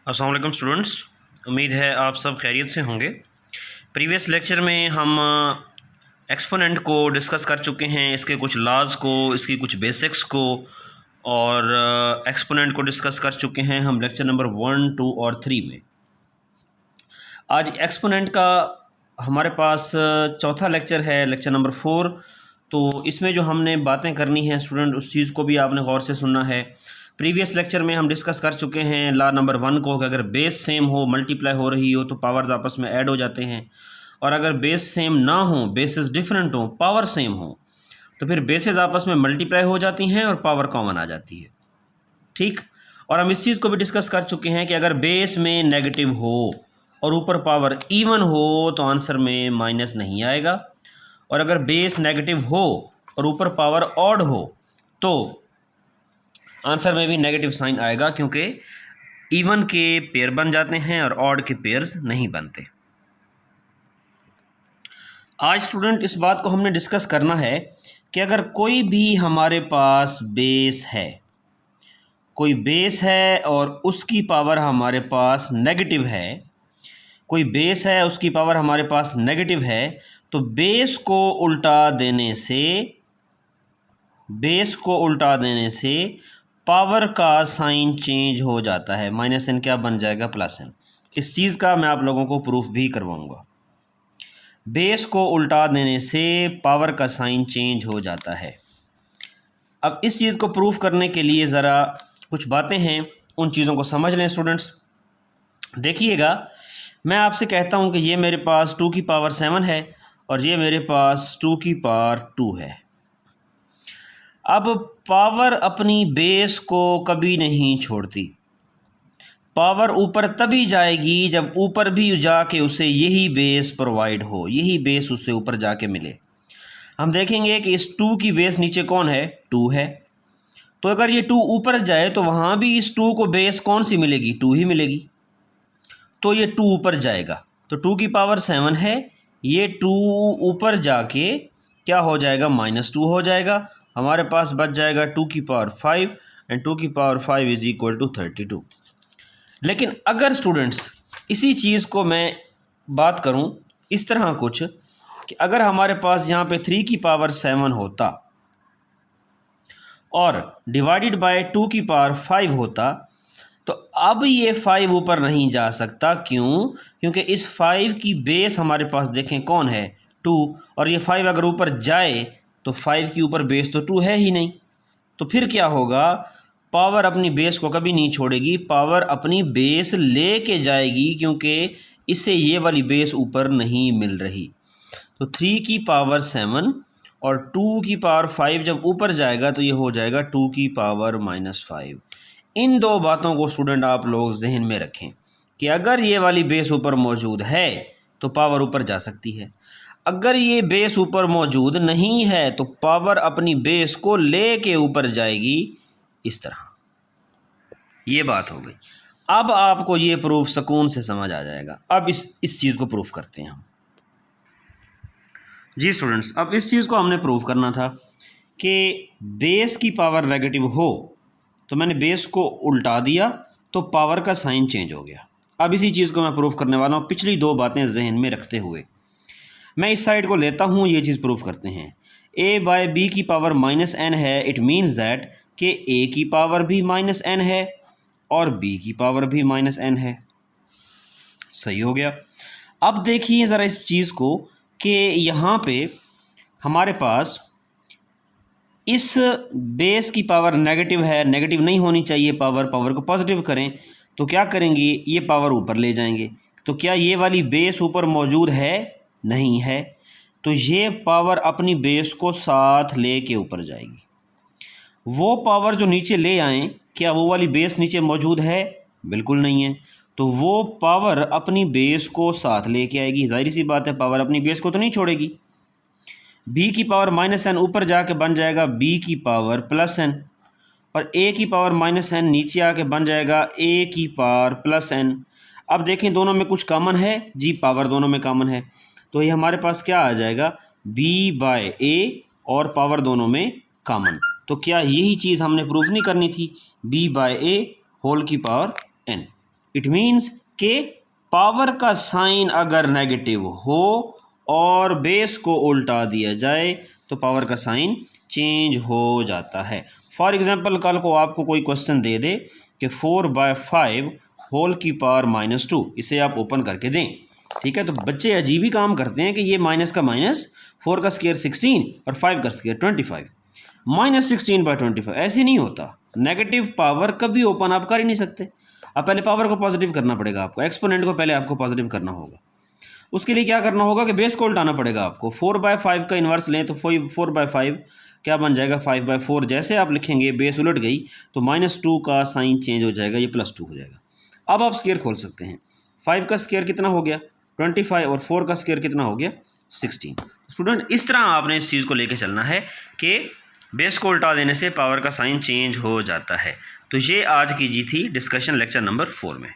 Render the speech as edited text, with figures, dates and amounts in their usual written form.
अस्सलाम वालेकुम स्टूडेंट्स, उम्मीद है आप सब खैरियत से होंगे। प्रीवियस लेक्चर में हम एक्सपोनेंट को डिस्कस कर चुके हैं, इसके कुछ लॉज को, इसकी कुछ बेसिक्स को, और एक्सपोनेंट को डिस्कस कर चुके हैं हम लेक्चर नंबर 1, 2 और 3 में। आज एक्सपोनेंट का हमारे पास चौथा लेक्चर है, लेक्चर नंबर 4। तो इसमें जो हमने बातें करनी हैं स्टूडेंट, उस चीज़ को भी आपने गौर से सुनना है। प्रीवियस लेक्चर में हम डिस्कस कर चुके हैं लॉ नंबर 1 को कि अगर बेस सेम हो, मल्टीप्लाई हो रही हो तो पावर्स आपस में ऐड हो जाते हैं, और अगर बेस सेम ना हो, बेसिस डिफरेंट हो, पावर सेम हो, तो फिर बेसिस आपस में मल्टीप्लाई हो जाती हैं और पावर कॉमन आ जाती है। ठीक। और हम इस चीज़ को भी डिस्कस कर चुके हैं कि अगर बेस में नेगेटिव हो और ऊपर पावर इवन हो तो आंसर में माइनस नहीं आएगा, और अगर बेस नेगेटिव हो और ऊपर पावर ऑड हो तो आंसर में भी नेगेटिव साइन आएगा, क्योंकि इवन के पेयर बन जाते हैं और ऑड के पेयर्स नहीं बनते। आज स्टूडेंट इस बात को हमने डिस्कस करना है कि अगर कोई भी हमारे पास बेस है, कोई बेस है और उसकी पावर हमारे पास नेगेटिव है, कोई बेस है उसकी पावर हमारे पास नेगेटिव है, तो बेस को उल्टा देने से पावर का साइन चेंज हो जाता है। माइनस एन क्या बन जाएगा, प्लस एन। इस चीज़ का मैं आप लोगों को प्रूफ भी करवाऊंगा। बेस को उल्टा देने से पावर का साइन चेंज हो जाता है। अब इस चीज़ को प्रूफ करने के लिए ज़रा कुछ बातें हैं, उन चीज़ों को समझ लें स्टूडेंट्स। देखिएगा, मैं आपसे कहता हूं कि ये मेरे पास 2 की पावर 7 है और ये मेरे पास 2 की पावर 2 है। अब पावर अपनी बेस को कभी नहीं छोड़ती। पावर ऊपर तभी जाएगी जब ऊपर भी जाके उसे यही बेस प्रोवाइड हो, यही बेस उससे ऊपर जाके मिले। हम देखेंगे कि इस 2 की बेस नीचे कौन है, 2 है। तो अगर ये 2 ऊपर जाए तो वहाँ भी इस 2 को बेस कौन सी मिलेगी, 2 ही मिलेगी। तो ये 2 ऊपर जाएगा, तो 2 की पावर 7 है, ये 2 ऊपर जाके क्या हो जाएगा, -2 हो जाएगा। हमारे पास बच जाएगा 2 की पावर 5 एंड 2 की पावर 5 इज इक्वल टू 32। लेकिन अगर स्टूडेंट्स इसी चीज़ को मैं बात करूं इस तरह कुछ कि अगर हमारे पास यहाँ पे 3 की पावर 7 होता और डिवाइडेड बाय 2 की पावर 5 होता, तो अब ये 5 ऊपर नहीं जा सकता। क्यों? क्योंकि इस 5 की बेस हमारे पास देखें कौन है, 2, और ये 5 अगर ऊपर जाए तो 5 के ऊपर बेस तो 2 है ही नहीं। तो फिर क्या होगा, पावर अपनी बेस को कभी नहीं छोड़ेगी, पावर अपनी बेस ले के जाएगी, क्योंकि इससे ये वाली बेस ऊपर नहीं मिल रही। तो 3 की पावर 7 और 2 की पावर 5 जब ऊपर जाएगा तो ये हो जाएगा 2 की पावर -5। इन दो बातों को स्टूडेंट आप लोग जहन में रखें कि अगर ये वाली बेस ऊपर मौजूद है तो पावर ऊपर जा सकती है, अगर ये बेस ऊपर मौजूद नहीं है तो पावर अपनी बेस को ले के ऊपर जाएगी, इस तरह। ये बात हो गई। अब आपको ये प्रूफ सुकून से समझ आ जाएगा। अब इस चीज़ को प्रूफ करते हैं हम। जी स्टूडेंट्स, अब इस चीज़ को हमने प्रूफ करना था कि बेस की पावर नेगेटिव हो तो मैंने बेस को उल्टा दिया तो पावर का साइन चेंज हो गया। अब इसी चीज़ को मैं प्रूफ करने वाला हूँ, पिछली दो बातें जहन में रखते हुए। मैं इस साइड को लेता हूँ, ये चीज़ प्रूफ करते हैं। a बाय बी की पावर -n है, इट मीन्स दैट कि a की पावर भी -n है और b की पावर भी -n है। सही हो गया। अब देखिए ज़रा इस चीज़ को कि यहाँ पे हमारे पास इस बेस की पावर नेगेटिव है, नेगेटिव नहीं होनी चाहिए पावर को पॉजिटिव करें तो क्या करेंगे, ये पावर ऊपर ले जाएंगे। तो क्या ये वाली बेस ऊपर मौजूद है, नहीं है, तो ये पावर अपनी बेस को साथ ले के ऊपर जाएगी। वो पावर जो नीचे ले आएँ, क्या वो वाली बेस नीचे मौजूद है, बिल्कुल नहीं है, तो वो पावर अपनी बेस को साथ लेके आएगी। जाहिर सी बात है, पावर अपनी बेस को तो नहीं छोड़ेगी। b की पावर -n ऊपर जाके बन जाएगा b की पावर +n, और a की पावर -n नीचे आके बन जाएगा a की पावर +n। अब देखें दोनों में कुछ कॉमन है जी, पावर दोनों में कॉमन है, तो ये हमारे पास क्या आ जाएगा, b बाय a, और पावर दोनों में कॉमन। तो क्या यही चीज़ हमने प्रूफ नहीं करनी थी, b बाय a होल की पावर n। इट मीन्स के पावर का साइन अगर नेगेटिव हो और बेस को उल्टा दिया जाए तो पावर का साइन चेंज हो जाता है। फॉर एग्जांपल कल को आपको कोई क्वेश्चन दे दे कि 4/5 होल की पावर -2, इसे आप ओपन करके दें, ठीक है। तो बच्चे अजीब ही काम करते हैं कि ये माइनस का माइनस, 4 का स्क्वायर 16 और 5 का स्क्वायर 25, -16/25 ऐसे नहीं होता। नेगेटिव पावर कभी ओपन आप कर ही नहीं सकते। अब पहले पावर को पॉजिटिव करना पड़ेगा आपको, एक्सपोनेंट को पहले आपको पॉजिटिव करना होगा। उसके लिए क्या करना होगा कि बेस को उल्टाना पड़ेगा आपको। 4/5 का इन्वर्स लें तो 4/5 क्या बन जाएगा, 5/4। जैसे आप लिखेंगे बेस उलट गई तो -2 का साइन चेंज हो जाएगा, ये +2 हो जाएगा। अब आप स्क्वायर खोल सकते हैं। 5 का स्क्वायर कितना हो गया 25 और 4 का स्क्वायर कितना हो गया 16। स्टूडेंट इस तरह आपने इस चीज़ को लेके चलना है कि बेस को उल्टा देने से पावर का साइन चेंज हो जाता है। तो ये आज की जी थी डिस्कशन लेक्चर नंबर 4 में।